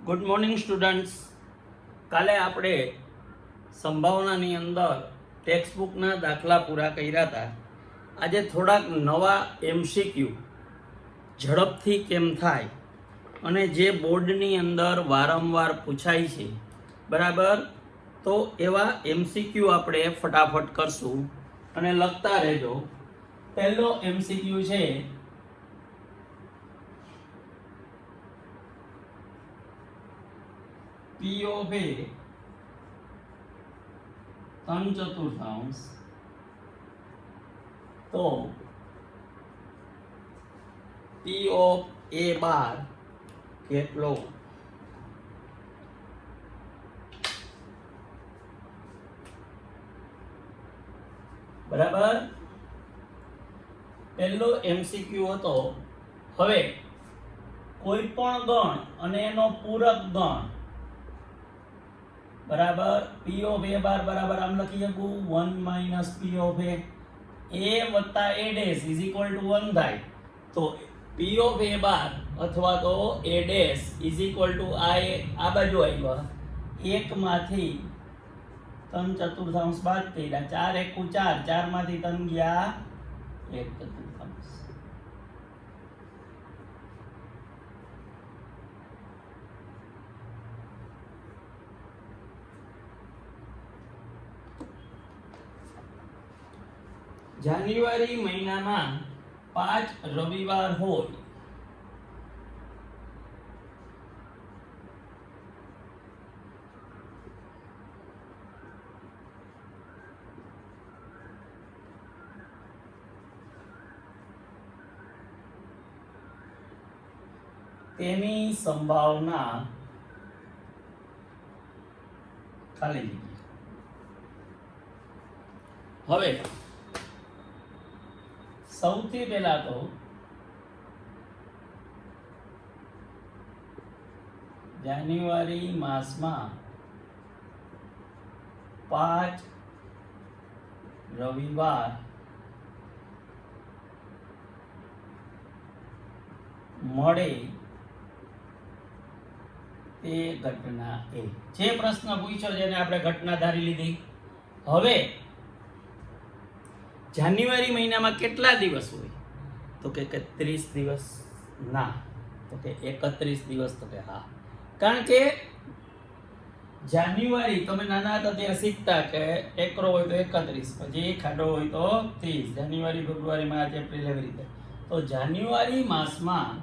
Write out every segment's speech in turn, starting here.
Good morning students. કાલે આપણે સંભાવનાની અંદર ટેક્સ્ટબુકના દાખલા પૂરા કર્યા હતા. આજે થોડાક નવા એમસીક્યુ ઝડપથી કેમ થાય અને જે બોર્ડની અંદર વારંવાર પૂછાય છે, બરાબર, તો એવા એમસીક્યુ આપણે ફટાફટ કરશું અને લખતા રહેજો. પહેલો એમસીક્યુ છે, P of A ત્રણ ચતુર્થાંશ તો P of A બાર કેટલો? બરાબર, પહેલો એમસીક્યુ હતો. હવે કોઈ પણ ગણ અને એનો પૂરક ગણ, બરાબર, P of A બાર બરાબર આમ લખી શકું 1 માઇનસ P of A વત્તા A dash is equal to 1 થાય. તો P of A બાર અથવા તો A dash is equal to આ બાજુ આવ્યા 1 માંથી 3 ચતુર્થાંશ બાદ કર્યા, 4 એકુ 4, 4 માંથી 3 ગયા 1 ચતુર્થાંશ. જાન્યુઆરી મહિનામાં 5 રવિવાર હોય તેની સંભાવના ખાલી જગ્યા. હવે સૌથી પહેલા તો જાન્યુઆરી માસમાં 5 રવિવાર મળે તે ઘટના એ. જે પ્રશ્ન પૂછ્યો જેને આપણે ઘટના ધારી લીધી. હવે જાન્યુઆરી મહિનામાં કેટલા દિવસ હોય? તો કે 30 દિવસ. ના. તો કે 31 દિવસ. તો કે હા, કારણ કે જાન્યુઆરી તમે નાના હતા ત્યારે શીખતા કે એકરો હોય તો 31, પછી ખાડો હોય તો 30, જાન્યુઆરી, ફેબ્રુઆરી, માર્ચ, એપ્રિલ, એવી રીતે. તો જાન્યુઆરી માસમાં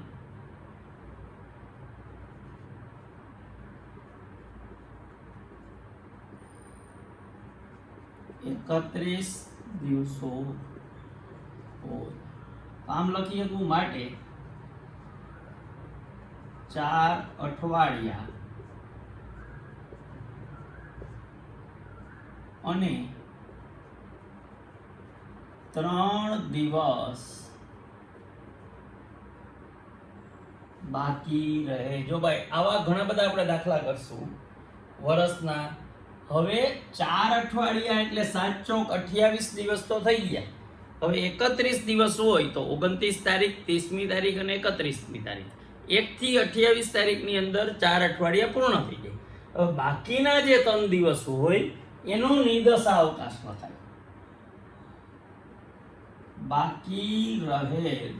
એકત્રીસ દિવસો હોય. આમ લખી શકું માટે 4 અઠવાડિયા અને 3 દિવસ બાકી રહે. જો ભાઈ આવા ઘણા બધા આપણે દાખલા કરશું વર્ષના. હવે 4 અઠવાડિયા એટલે 7 ચોક 28 દિવસ તો થઈ ગયા. હવે 31 દિવસ હોય તો 29 તારીખ, 30મી તારીખ અને 31મી તારીખ, 1 થી 28 તારીખની અંદર 4 અઠવાડિયા પૂર્ણ થઈ જાય. હવે બાકીના જે 3 દિવસ હોય એનો નિદશા અવકાશ ન થાય. બાકી રહેલ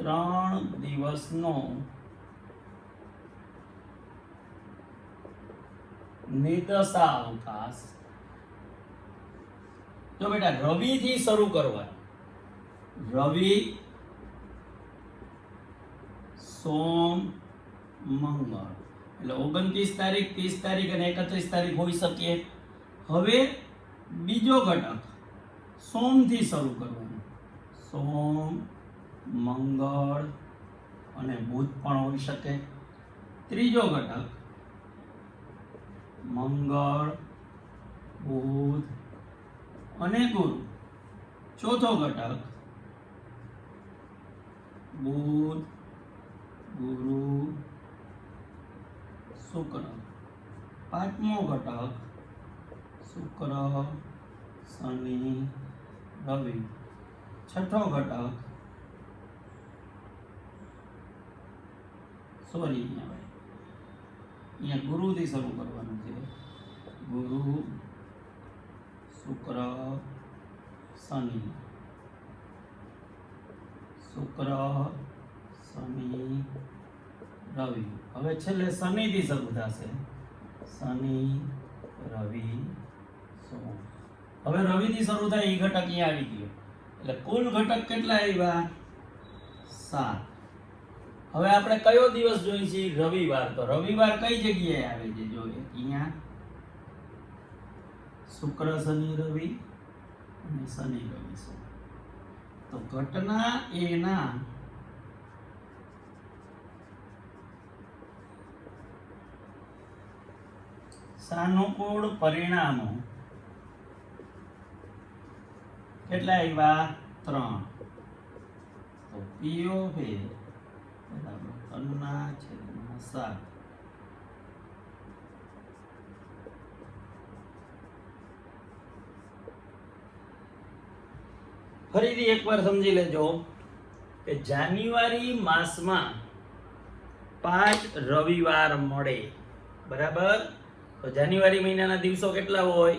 3 દિવસનો નિદશા અવકાશ. તો બેટા રવિ થી શરૂ કરવાનું. રવિ, સોમ, મંગળ, એટલે 29 તારીખ, 30 તારીખ અને 31 તારીખ હોઈ શકે. હવે બીજો ઘટક સોમ થી શરૂ કરવાનું. સોમ, મંગળ અને બુધ પણ હોઈ શકે. ત્રીજો ઘટક મંગળ, બુધ અને ગુરુ. ચોથો ઘટક બુધ, ગુરુ, શુક્ર. પાંચમો ઘટક શુક્ર, શનિ, રવિ. છઠ્ઠો ઘટક સોરી અહીંયા ગુરુથી શરૂ કરવાનું છે. ગુરુ શુક્ર શનિ, શુક્ર શનિ રવિ. હવે છેલ્લે શનિથી શરૂ થશે. શનિ રવિ સોમ. હવે રવિથી શરૂ થાય એ ઘટક અહીંયા આવી ગયો, એટલે કુલ ઘટક કેટલા આવ્યા? 7. હવે આપણે કયો દિવસ જોઈએ છે? રવિવાર. તો રવિવાર કઈ જગ્યાએ આવે છે? જો અહીંયા શુક્ર શનિ રવિ અને શનિ રવિ સોમ. તો ઘટના એના સાનુકૂળ પરિણામો કેટલા આવ્યા? 3. તો P of A બરાબર 3/7. ફરીથી એકવાર સમજી લેજો કે જાન્યુઆરી માસમાં 5 રવિવાર મળે, બરાબર? તો જાન્યુઆરી મહિનાના દિવસો કેટલા હોય?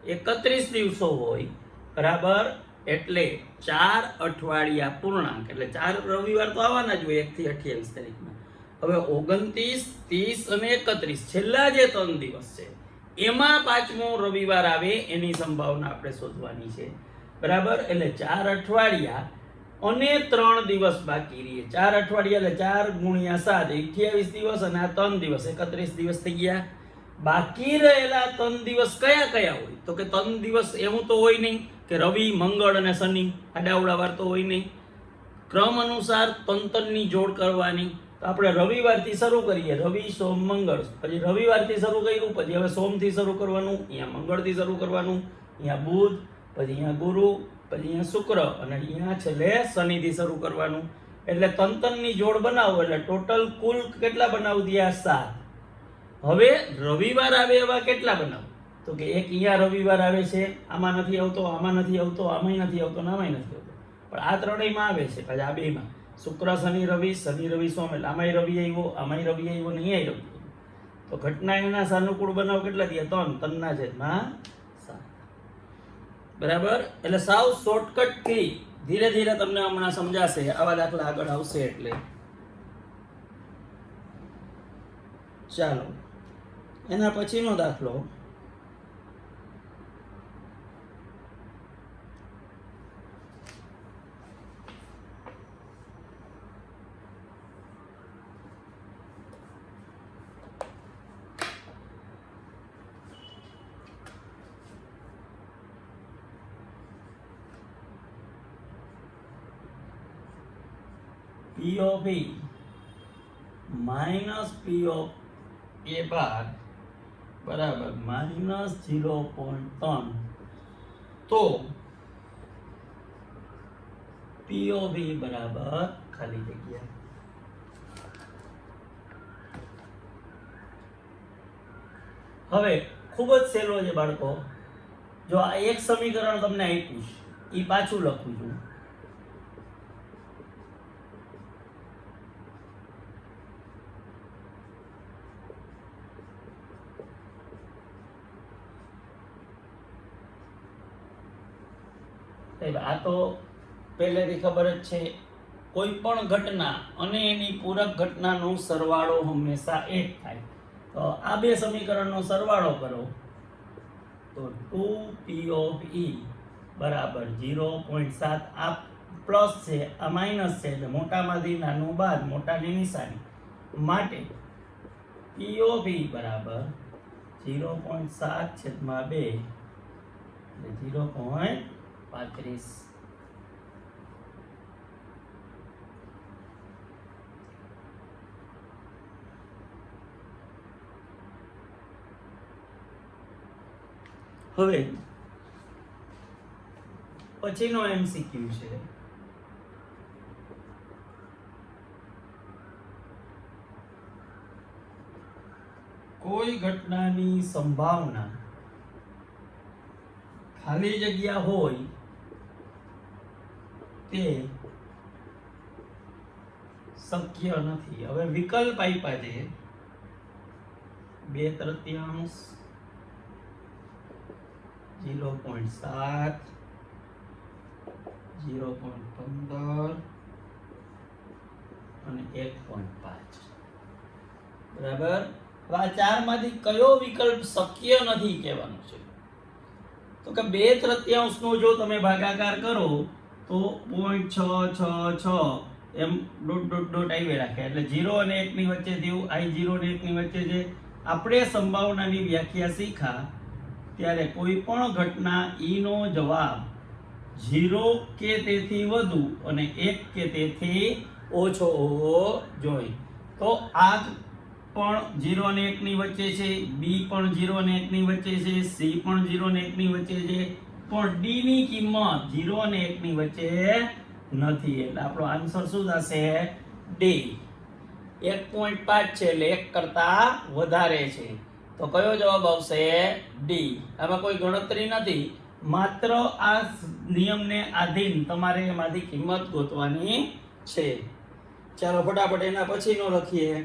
31 દિવસો હોય, બરાબર? એટલે 4 અઠવાડિયા પૂર્ણાંક, એટલે 4 રવિવાર તો આવવાના જ હોય 1 થી 28 તારીખમાં. હવે 29, 30 અને 31 છેલ્લા જે 3 દિવસ છે એમાં 5મો રવિવાર આવે એની સંભાવના આપણે શોધવાની છે, બરાબર? એટલે 4 અઠવાડિયા અને 3 દિવસ બાકી રહે. 4 અઠવાડિયા એટલે 4 ગુણ્યા 7 28 દિવસ, અને આ 3 દિવસ 31 દિવસ થઈ ગયા. બાકી રહેલા 3 દિવસ કયા કયા હોય? તો કે 3 દિવસ એવું તો હોય નહીં કે રવિ મંગળ અને શનિ આડાવડા વાર તો હોય નહીં. ક્રમ અનુસાર તંતરની જોડ કરવાની. તો આપણે રવિવારથી શરૂ કરીએ. રવિ સોમ મંગળ, પછી રવિવારથી શરૂ કર્યું, પછી હવે સોમથી શરૂ કરવાનું, અહીંયા મંગળથી શરૂ કરવાનું, અહીંયા બુધ, પછી અહીંયા ગુરુ, પછી અહીંયા શુક્ર, અને અહીંયા છેલ્લે શનિથી શરૂ કરવાનું. એટલે તંતરની જોડ બનાવો એટલે ટોટલ કુલ કેટલા બનાવી દયા? 7. હવે રવિવાર આવે એવા કેટલા બનાવો? તો કે એક અહીંયા રવિવાર આવે છે, આમાં નથી આવતો, આમાં નથી આવતો, આમાંય નથી આવતો, આમાંય નથી આવતો, પણ આ ત્રણેયમાં આવે છે. પછી આ બેમાં શુક્ર શનિ રવિ, શનિ રવિ સોમ, એટલે આમાંય રવિ આવ્યો, આમાંય રવિ આવ્યો, ને અહીંયા રવિ આવ્યો. તો ઘટના એના સાનુકૂળ બનાવ કેટલા થયા? 3. 3 ના છેદમાં 7. બરાબર? એટલે સાવ શોર્ટકટ થી ધીરે ધીરે તમને હમણાં સમજાશે, આવા દાખલા આગળ આવશે એટલે. ચાલો એના પછીનો દાખલો. P of E minus P of A bar બરાબર -0.3. તો P of E બરાબર ખાલી જગ્યા. હવે ખૂબ જ સહેલો છે બાળકો. જો આ એક સમીકરણ તમને આપ્યું છે એ પાછું લખું છું. આ તો પહેલેથી ખબર જ છે, કોઈ પણ ઘટના અને એની પૂરક ઘટનાનો સરવાળો હંમેશા 1 થાય. તો આ બે સમીકરણનો સરવાળો કરો તો 2P of E બરાબર 0.7. આ પ્લસ છે, આ માઇનસ છે, એટલે મોટામાંથી નાનું બાદ, મોટાની નિશાની માટે P of E બરાબર 0.7/2 એટલે 0.35. હવે પછીનો MCQ છે. કોઈ ઘટનાની સંભાવના ખાલી જગ્યા હોય તે શક્ય નથી. હવે વિકલ્પ આપ્યા છે 2/3, 0.7, 0.15 અને 1.5. બરાબર. હવે આ ચારમાંથી કયો વિકલ્પ શક્ય નથી કહેવાનું છે. તો કે 2/3 નો જો તમે ભાગાકાર કરો તો 0.666 એમ ડોટ ડોટ ડોટ આવી રાખે, એટલે 0 અને 1 ની વચ્ચે જેવું I0 અને 1 ની વચ્ચે જે આપણે સંભાવનાની વ્યાખ્યા શીખા ત્યારે કોઈ પણ ઘટના E નો જવાબ 0 કે તેથી વધુ અને 1 કે તેથી ઓછો હોવો જોઈએ. તો આ પણ 0 અને 1 ની વચ્ચે છે, B પણ 0 અને 1 ની વચ્ચે છે, C પણ 0 અને 1 ની વચ્ચે છે, પણ D ની કિંમત 0 અને 1 ની વચ્ચે નથી. એટલે આપણો આન્સર શું થશે? D. 1.5 છે એટલે 1 કરતા વધારે છે. તો કયો જવાબ આવશે? D. આમાં કોઈ ગણતરી નથી, માત્ર આ નિયમને આધીન તમારે એમાંથી કિંમત ગોતવાની છે. ચાલો ફટાફટ એના પછીનો લખીએ.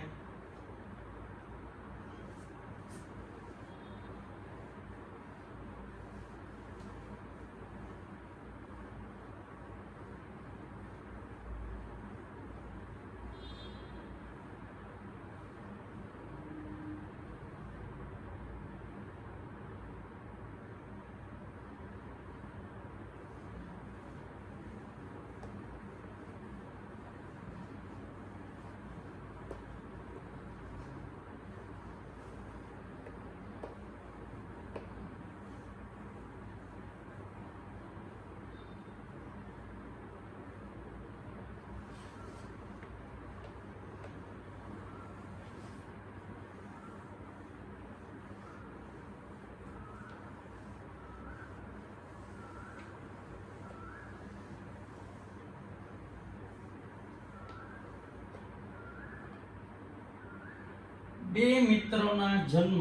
બે મિત્રોના જન્મ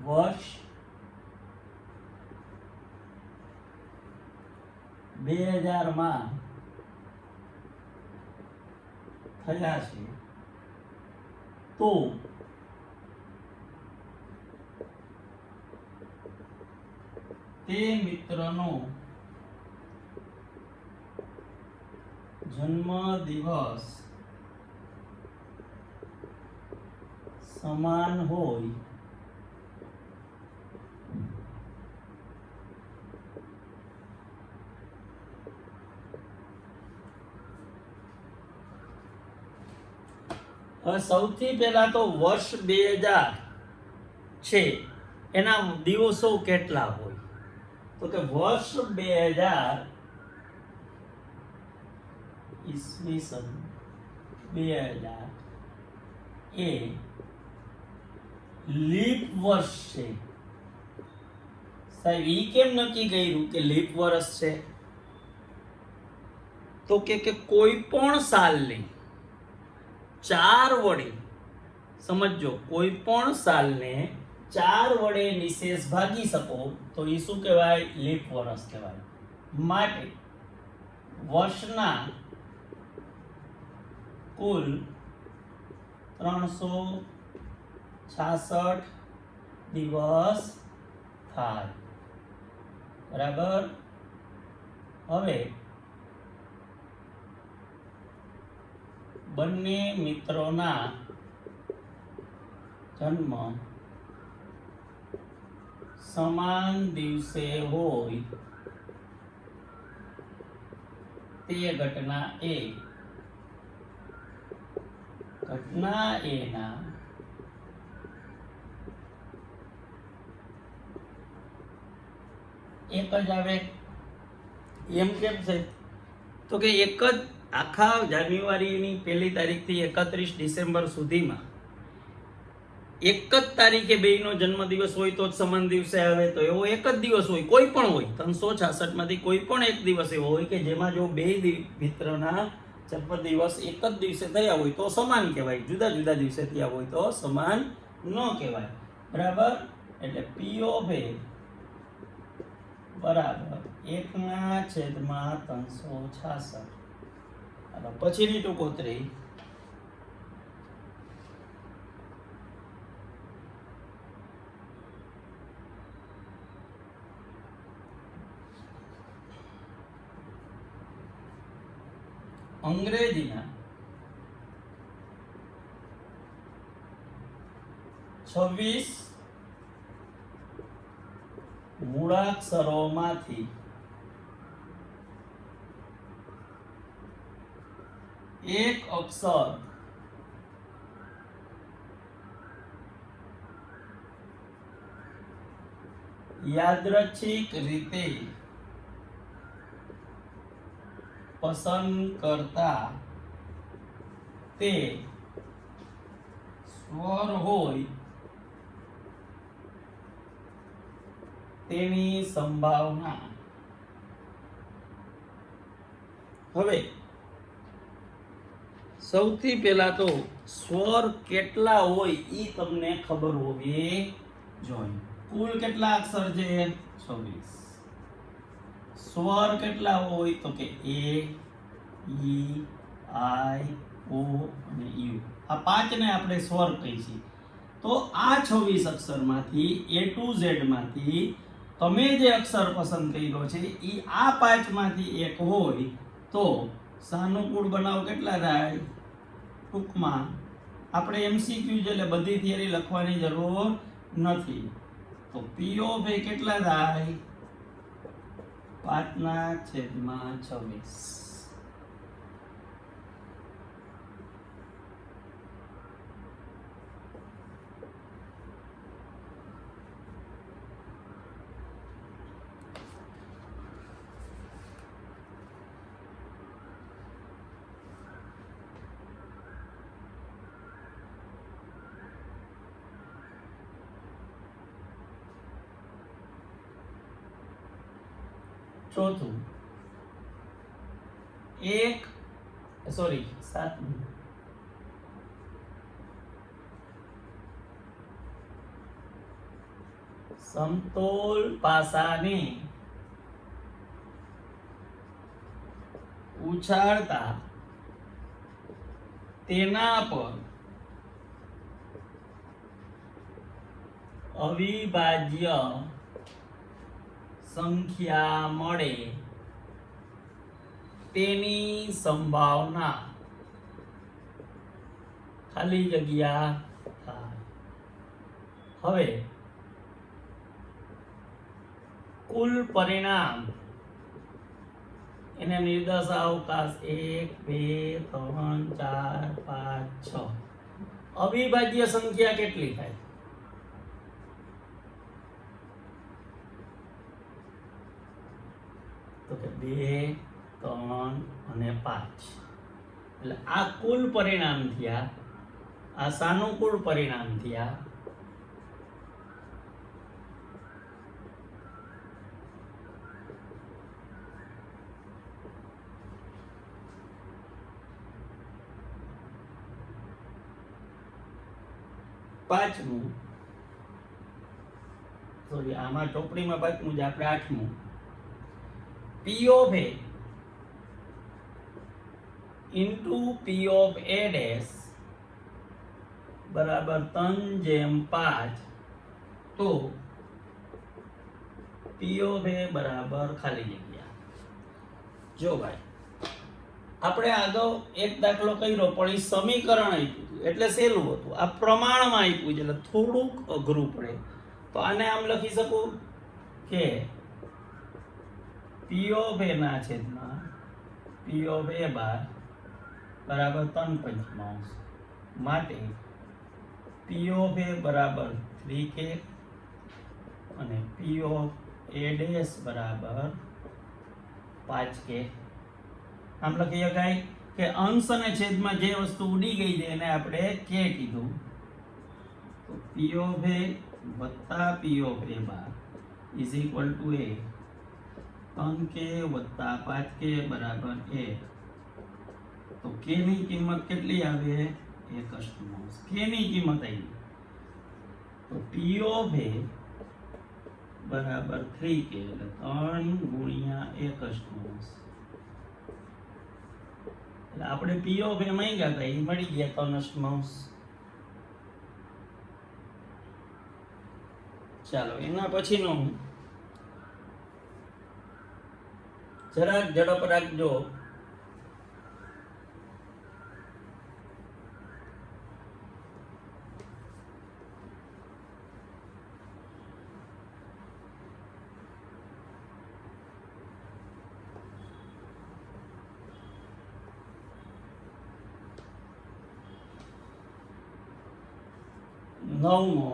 વર્ષ 2000 માં થયા છે, તો તે મિત્રનો જન્મ દિવસ સમાન હોય હવે સૌથી પહેલા તો વર્ષ 2000 છે એના દિવસો કેટલા હોય? તો કે વર્ષ 2000 ઈસવીસન 2000 એ લીપ વર્ષ છે. સાહેબ ઈ કેમ નક્કી કર્યું કે લીપ વર્ષ છે? તો કે કોઈ પણ સાલને 4 વડે, સમજો, કોઈ પણ સાલને 4 વડે નિશેષ ભાગી શકો તો એ શું કહેવાય? લીપ વર્ષ કહેવાય. માટે વર્ષના કુલ 366 દિવસ થાય. બરાબર. હવે બંને મિત્રોના જન્મ સમાન દિવસે હોય તે ઘટના એ ના એક જ આવે. એમ કેમ છે? તો કે એક જ આખા જાન્યુઆરીની 1લી તારીખથી 31 ડિસેમ્બર સુધીમાં એક જ તારીખે બેયનો જન્મદિવસ હોય તો જ સમાન દિવસે આવે. તો એવો એક જ દિવસ હોય, કોઈ પણ હોય, 366 માંથી કોઈ પણ એક દિવસ એવો હોય કે જેમાં જો બે મિત્રના જન્મ દિવસ એક જ દિવસે થયા હોય તો સમાન કહેવાય, જુદા જુદા દિવસે થયા હોય તો સમાન ન કહેવાય. બરાબર? એટલે પી ઓફ એ બરાબર 1/366. હવે પછીની ટૂંકોતરી અંગ્રેજીના 26 મૂળાક્ષરોમાંથી એક અક્ષર યાદચ્છિક રીતે પસંદ કરતા તે સ્વર હોય તેની સંભાવના. હવે સૌથી પહેલા તો સ્વર કેટલા હોય ઈ તમને ખબર હોવી જોઈએ. કુલ કેટલા અક્ષર છે? 26. સ્વર કેટલા હોય તો કે એ, ઈ, આઈ, ઓ અને યુ. આ પાંચને આપણે સ્વર કહીએ છીએ. તો આ 26 અક્ષરમાંથી A to Z માંથી તમે જે અક્ષર પસંદ કર્યો છે એ આ પાંચમાંથી એક હોય તો સાનુકૂળ બનાવ કેટલા થાય? ટૂંકમાં આપણે MCQ છે એટલે બધી થિયરી લખવાની જરૂર નથી. તો P of A કેટલા થાય? 5/26. ચોથું 7મું સમતોલ પાસાને ઉછાળતા તેના પર અવિભાજ્ય સંખ્યા મળે તેની સંભાવના. ખાલી જગ્યા થાય. હવે કુલ પરિણામ એને નિર્દેશ અવકાશ 1 2 3 4 5 6. અવિભાજ્ય સંખ્યા કેટલી થાય? તો કે 2 3 અને 5. એટલે આ કુલ પરિણામ થયા, આ સાનુકૂળ પરિણામ થયા. પાંચમું, સોરી આમાં ચોપડીમાં પાંચમું છે, આપણે આઠમું. P of A into P of A dash બરાબર 3/5. તો P of A બરાબર ખાલી જગ્યા. જો ભાઈ આપણે આગળ એક દાખલો કર્યો પણ એ સમીકરણ આપ્યું એટલે સહેલું હતું. આ પ્રમાણમાં આપ્યું છે એટલે થોડુંક અઘરું પડે. તો આને આમ લખી શકું કે P of A ના છેદમાં P of A બાર બરાબર 3/5 માટે P of A બરાબર 3k અને P of A dash બરાબર 5k. આમ લખી શકાય કે અંશ અને છેદમાં જે વસ્તુ ઉડી ગઈ છે એને આપણે k કીધું. તો P of A વત્તા P of A bar is equal to A 3k વત્તા 5k બરાબર 1. તો k ની કિંમત કેટલી આવે? 1/8. k ની કિંમત આવી તો p ઓફ a બરાબર 3k એટલે 3 ગુણ્યા 1/8. એટલે આપણે p ઓફ a માંગ્યા હતા એ મળી ગયા 3/8. ચાલો એના પછીનો જરાક ઝડપ રાખજો. નવમો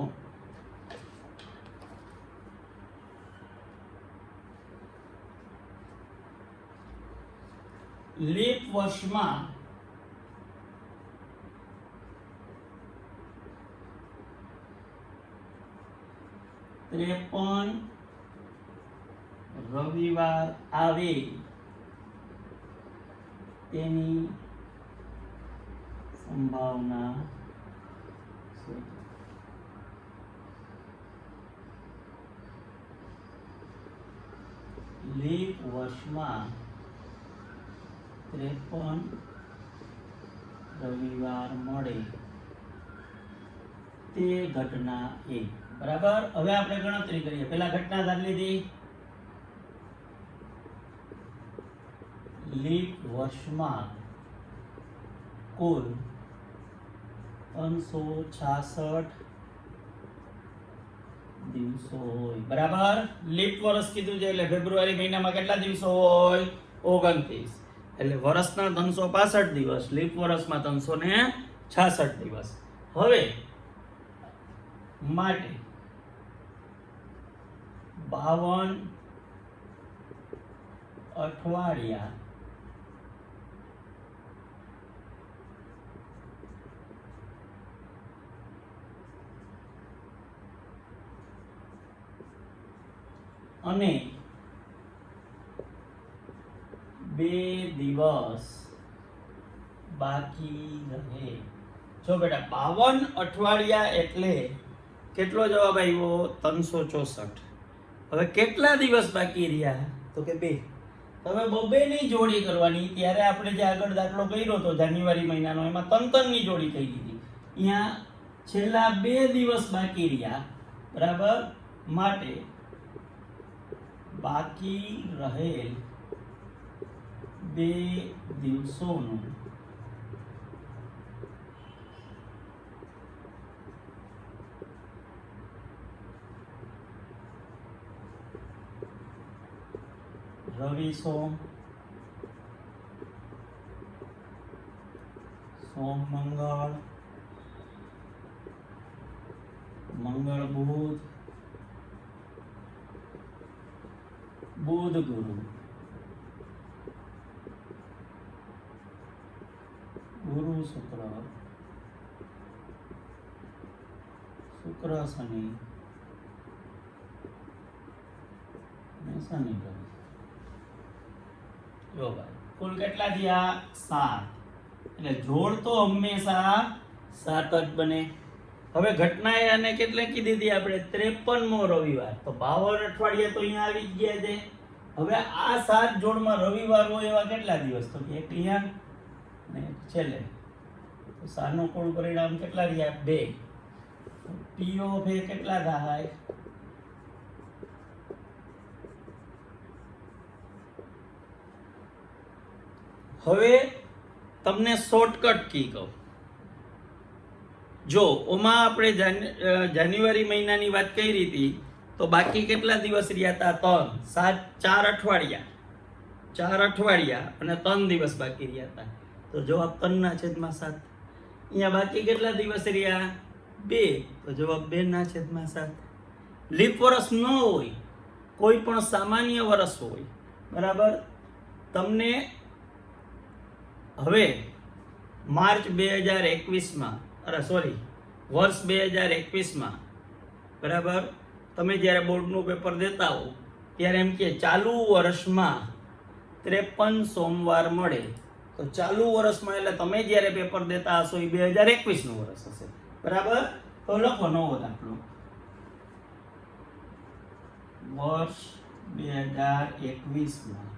લીપ વર્ષમાં ત્રેપન રવિવાર આવે તેની સંભાવના છે. લીપ વર્ષમાં 53 રવિવાર મળે તે ઘટના એ. બરાબર. હવે આપણે ગણતરી કરીએ. પહેલા ઘટના ધારી લીધી. લીપ વર્ષમાં કુલ 366 દિવસો હોય. બરાબર. લીપ વર્ષ કીધું છે એટલે ફેબ્રુઆરી મહિનામાં કેટલા દિવસો હોય? 29. એટલે વર્ષના 365 દિવસ, લીપ વર્ષમાં 366 દિવસ. હવે માટે 52 અઠવાડિયા અને 2 દિવસ બાકી રહે. જો બેટા 52 અઠવાડિયા એટલે કેટલો જવાબ આવ્યો? 364. હવે કેટલા દિવસ બાકી રહ્યા? તો કે 2. હવે બબે ની જોડી કરવાની. ત્યારે આપણે જે આગળ દાખલો કર્યો હતો જાન્યુઆરી મહિનાનો, એમાં 3 ની જોડી કહી દીધી. અહીંયા છેલ્લા 2 દિવસ બાકી રહ્યા. બરાબર. માટે બાકી રહેલ 2 દિવસોનું રવિ સોમ, સોમ મંગળ, મંગળ બુધ, બુધ ગુરુ, ગુરુ શુક્ર, શુક્ર શનિ અને શનિ રવિ. જો ભાઈ કુલ કેટલા થયા? 7. એટલે જોડ તો હંમેશા 7 જ બને. હવે ઘટના એ આને કેટલે કીધી હતી આપણે? 53મો રવિવાર. તો 52 અઠવાડિયા તો અહીંયા આવી જ ગયા છે. હવે આ 7 જોડમાં રવિવાર હોય એવા કેટલા દિવસ? તો એક અહીંયા ને છેલ્લે. તો સારનું કુલ પરિણામ કેટલા રહ્યા? 2. પી ઓફ એ કેટલા થાય? હવે તમને શોર્ટકટ કી કહું. જો ઓમાં આપણે જાન્યુઆરી મહિનાની વાત કરી હતી તો બાકી કેટલા દિવસ રહ્યા હતા? 4 અઠવાડિયા. 4 અઠવાડિયા અને 3 દિવસ બાકી રહ્યા હતા. તો જવાબ 3/7. અહીંયા બાકી કેટલા દિવસ રહ્યા? 2. તો જવાબ 2/7. લીપ વર્ષ ન હોય, કોઈ પણ સામાન્ય વર્ષ હોય. બરાબર. તમને હવે માર્ચ 2021માં વર્ષ 2021માં બરાબર તમે જ્યારે બોર્ડનું પેપર દેતા હો ત્યારે એમ કે ચાલુ વર્ષમાં 53 સોમવાર મળે તો ચાલુ વર્ષમાં એટલે તમે જ્યારે પેપર દેતા હશો એ 2021 નું વર્ષ હશે, બરાબર? તો લખો નવો દાખલો. વર્ષ 2021 માં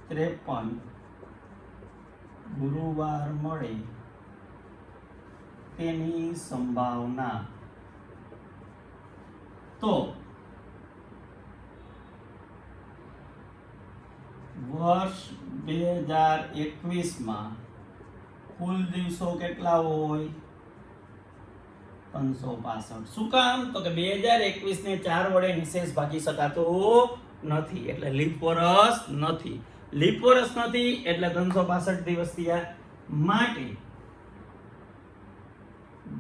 53 ગુરુવાર મળે તેની સંભાવના. તો વર્ષ 2021 માં કુલ દિવસો કેટલા હોય? 365. શું કામ? તો કે 2021 ને 4 વડે નિશેષ ભાગી શકાતો નથી, એટલે લીપ વર્ષ નથી. લીપ વર્ષ નથી એટલે 365 દિવસ થયા. માટે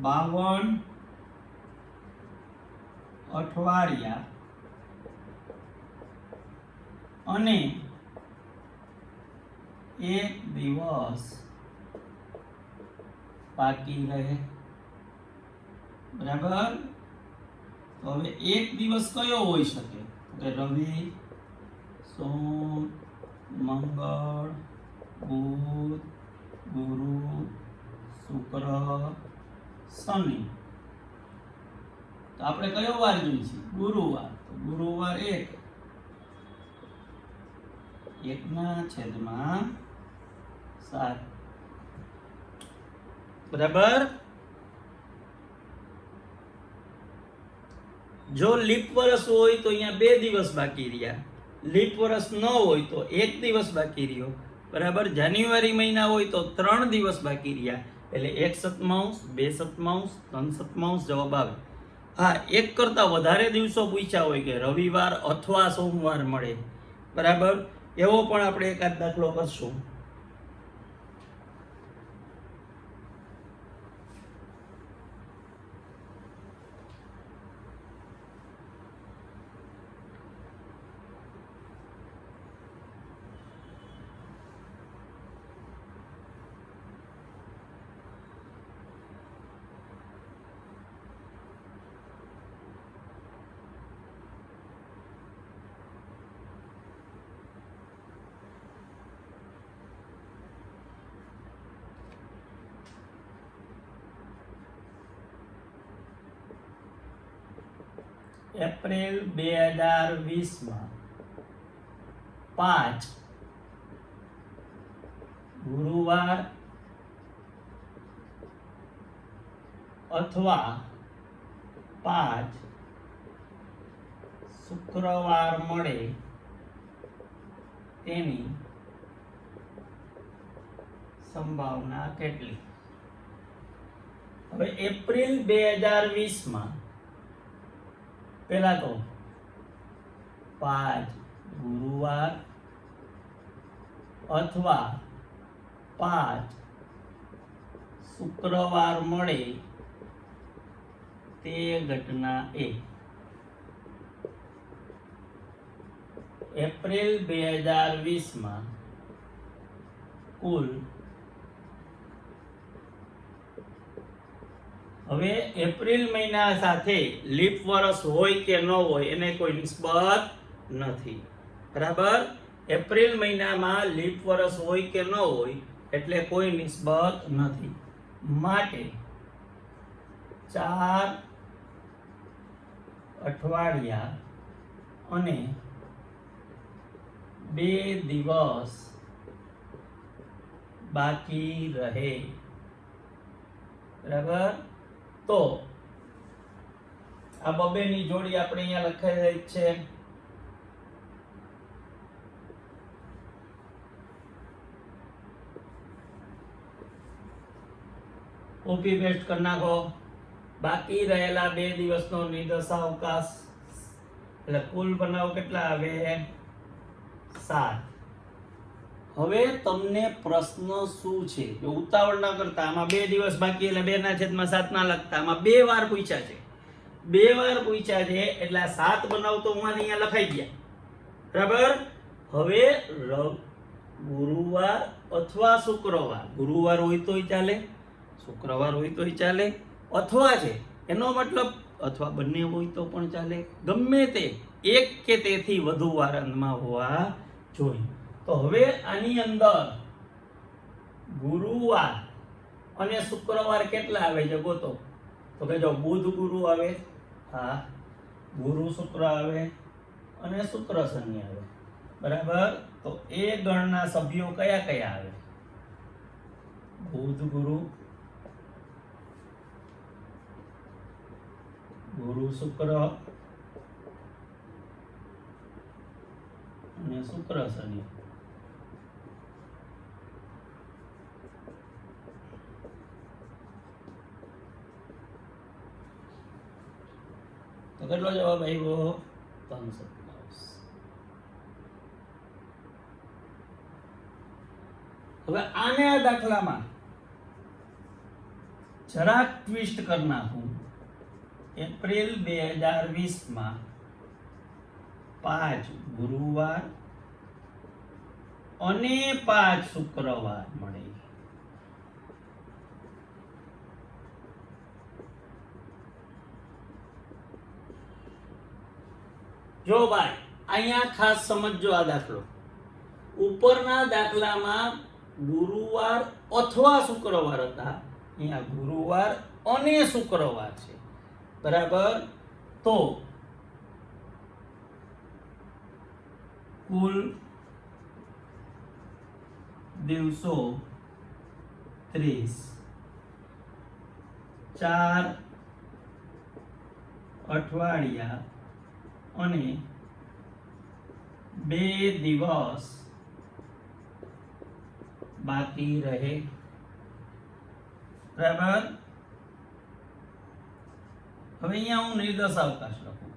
52 અઠવાડિયા અને 1 દિવસ બાકી રહે, બરાબર? તો હવે 1 દિવસ કયો હોઈ શકે? તો રવિ, સોમ, મંગળ, બુધ, ગુરુ, શુક્ર, શનિ. તો આપણે કયો વાર જોઈએ છે? ગુરુવાર. તો ગુરુવાર 1/7, બરાબર? જો લીપ વર્ષ હોય તો અહીંયા 2 દિવસ બાકી રહ્યા, લીપ વર્ષ ન હોય તો 1 દિવસ બાકી રહ્યો, બરાબર? જાન્યુઆરી મહિના હોય તો 3 દિવસ બાકી રહ્યા, એટલે 1/7, 2/7, 3/7 જવાબ આવે. હા, 1 કરતા વધારે દિવસો પૂછ્યા હોય કે રવિવાર અથવા સોમવાર મળે, બરાબર? એવો પણ આપણે એકાદ દાખલો કરશું. એપ્રિલ 2020 માં 5 ગુરુવાર અથવા 5 શુક્રવાર મળે તેની સંભાવના કેટલી? હવે એપ્રિલ 2020 માં પેલા તો 5 ગુરુવાર અથવા 5 શુક્રવાર મળે તે ઘટના એ. એપ્રિલ 2020 માં કુલ, હવે એપ્રિલ મહિના સાથે લીપ વર્ષ હોય કે ન હોય એને કોઈ નિસ્બત નથી, બરાબર? એપ્રિલ મહિનામાં લીપ વર્ષ હોય કે ન હોય એટલે કોઈ નિસ્બત નથી. માટે 4 અઠવાડિયા અને 2 દિવસ બાકી રહે, બરાબર? તો આ બબેની જોડી આપણે અહીંયા લખાઈ છે. કોપી પેસ્ટ કરી નાખો. બાકી રહેલા 2 દિવસનો નિર્દશાવકાશ એટલે કુલ બનાવો કેટલા આવે? 7. હવે તમને પ્રશ્ન શું છે? ઉતાવળ ના કરતા, આમાં 2 દિવસ બાકી એટલે 2/7 ના લખતા. આમાં 2 વાર પૂછ્યા છે, 2 વાર પૂછ્યા છે એટલે 7 બનાવતો હું અહીંયા લખાઈ ગયા, બરાબર? હવે ગુરુવાર અથવા શુક્રવાર, ગુરુવાર હોય તોય ચાલે, શુક્રવાર હોય તોય ચાલે, અથવા છે એનો મતલબ અથવા બંને હોય તો પણ ચાલે, ગમે તે એક કે તેથી વધુ વાર અંતમાં હોવા જોઈએ. તો હવે આની અંદર ગુરુવાર અને શુક્રવાર કેટલા આવે છે ગોતો. તો કે જો બુધ ગુરુ આવે, હા, ગુરુ શુક્ર આવે અને શુક્ર શનિ આવે, બરાબર. તો એ ગણના સભ્યો કયા કયા આવે? બુધ ગુરુ, ગુરુ શુક્ર અને શુક્ર શનિ. તો કેટલો જવાબ આવ્યો? 327. હવે આને આ દાખલામાં જરાક ટ્વિસ્ટ કરી નાખું. એપ્રિલ 2020 માં 5 ગુરુવાર અને 5 શુક્રવાર મળે. જો ભાઈ અહીંયા ખાસ સમજજો આ દાખલો. ઉપરના દાખલામાં ગુરુવાર અથવા શુક્રવાર હતા, અહીંયા ગુરુવાર અને શુક્રવાર છે, બરાબર. તો કુલ દિવસો 30, 4 અઠવાડિયા અને 2 દિવસ બાકી રહે, બરાબર. હવે અહીંયા હું નિર્દશ અવકાશ લખું.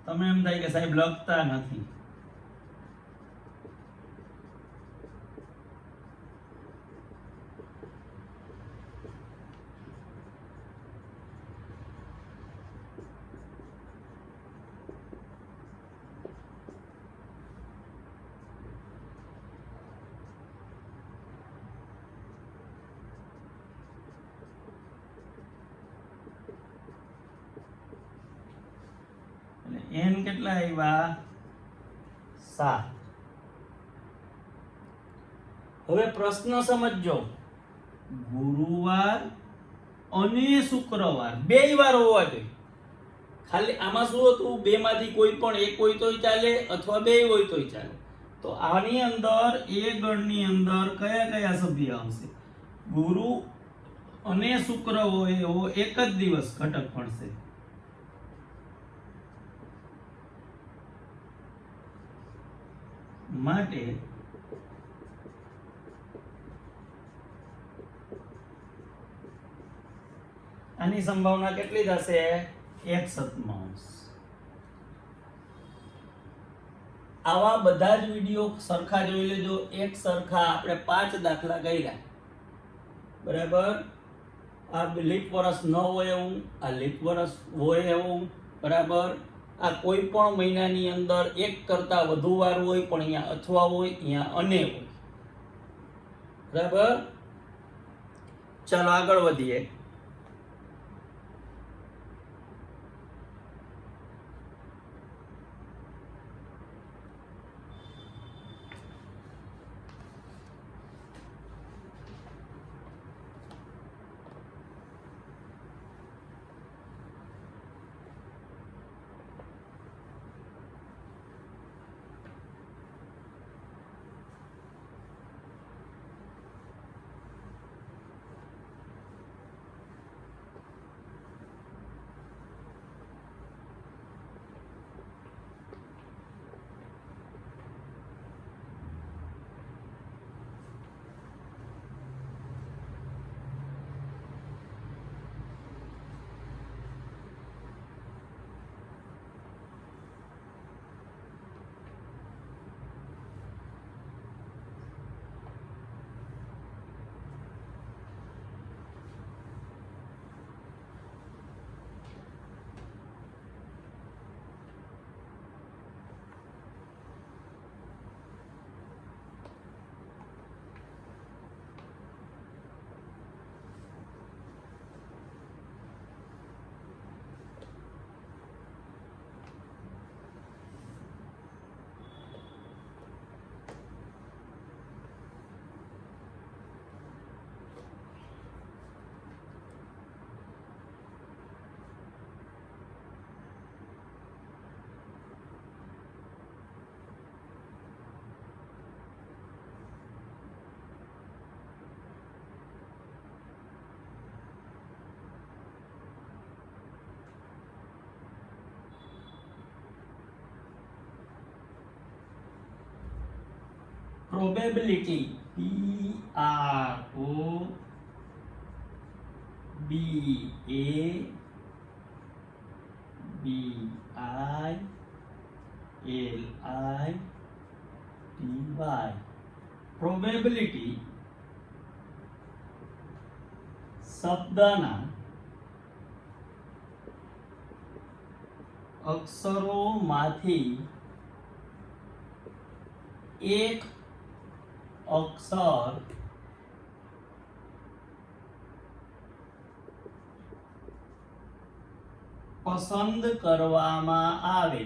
તમે એમ થાય કે સાહેબ લખતા નથી. n કેટલા આવ્યા? 7. હવે પ્રશ્ન સમજજો. ગુરુવાર અને શુક્રવાર બે વાર હોવા જોઈએ. ખાલી આમાં શું હતું? બે માંથી કોઈ પણ એક હોય તોય ચાલે અથવા બે હોય તોય ચાલે. તો આની અંદર એ ગણની અંદર કયા કયા સભ્ય આવશે? ગુરુ અને શુક્ર હોય એવો એક જ દિવસ ઘટક મળશે. માટે આની સંભાવના કેટલી થશે? 1/7. આવા બધા જ વિડિયો સરખા જોઈ લેજો. એક સરખા આપણે 5 દાખલા કર્યા, બરાબર. આ લીપ વર્ષ ન હોય એવું, આ લીપ વર્ષ હોય એવું, બરાબર. આ કોઈ પણ મહિનાની અંદર એક કરતા વધુ વાર હોય, પણ અહીંયા અથવા હોય, અહીંયા અને હોય, બરાબર. ચાલો આગળ વધીએ. પ્રોબેબિલિટી PROBABILITY પ્રોબેબિલિટી શબ્દના અક્ષરોમાંથી એક અક્ષર પસંદ કરવામાં આવે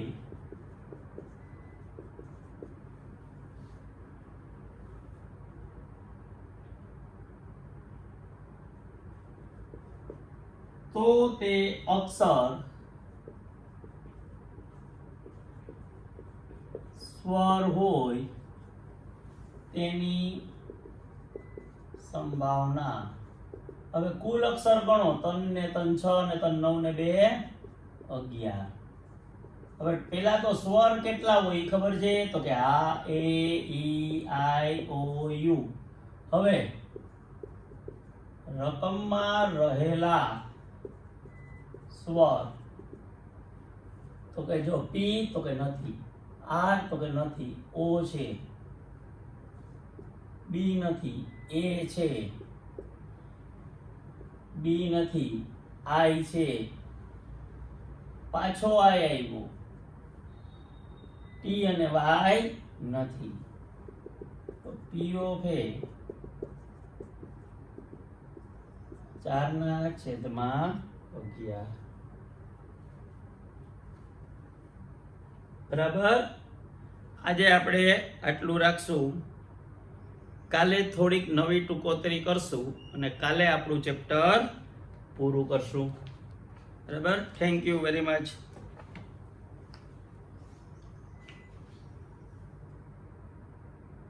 તો તે અક્ષર સ્વર હોય તેની સંભાવના. હવે કુલ અક્ષર ગણો, 3 ને 3 6 ને 3 9 ને 2 11. હવે પેલા તો સ્વર કેટલા હોય ઈ ખબર છે, તો કે આ એ ઈ આઈ ઓ યુ. હવે રકમમાં રહેલા સ્વર તો કે જો પી તો કે નથી, આર તો કે નથી, ઓ છે, બી નથી, એ છે, બી નથી, આઈ છે, પાછો આઈ આવ્યો, ટી અને વાય નથી, તો પી ઓફ એ 4/11. બરાબર. આજે આપણે આટલું રાખશું. કાલે થોડીક નવી ટૂંકોતરી કરશું અને કાલે આપણું ચેપ્ટર પૂરું કરશું. બરાબર. Thank you very much.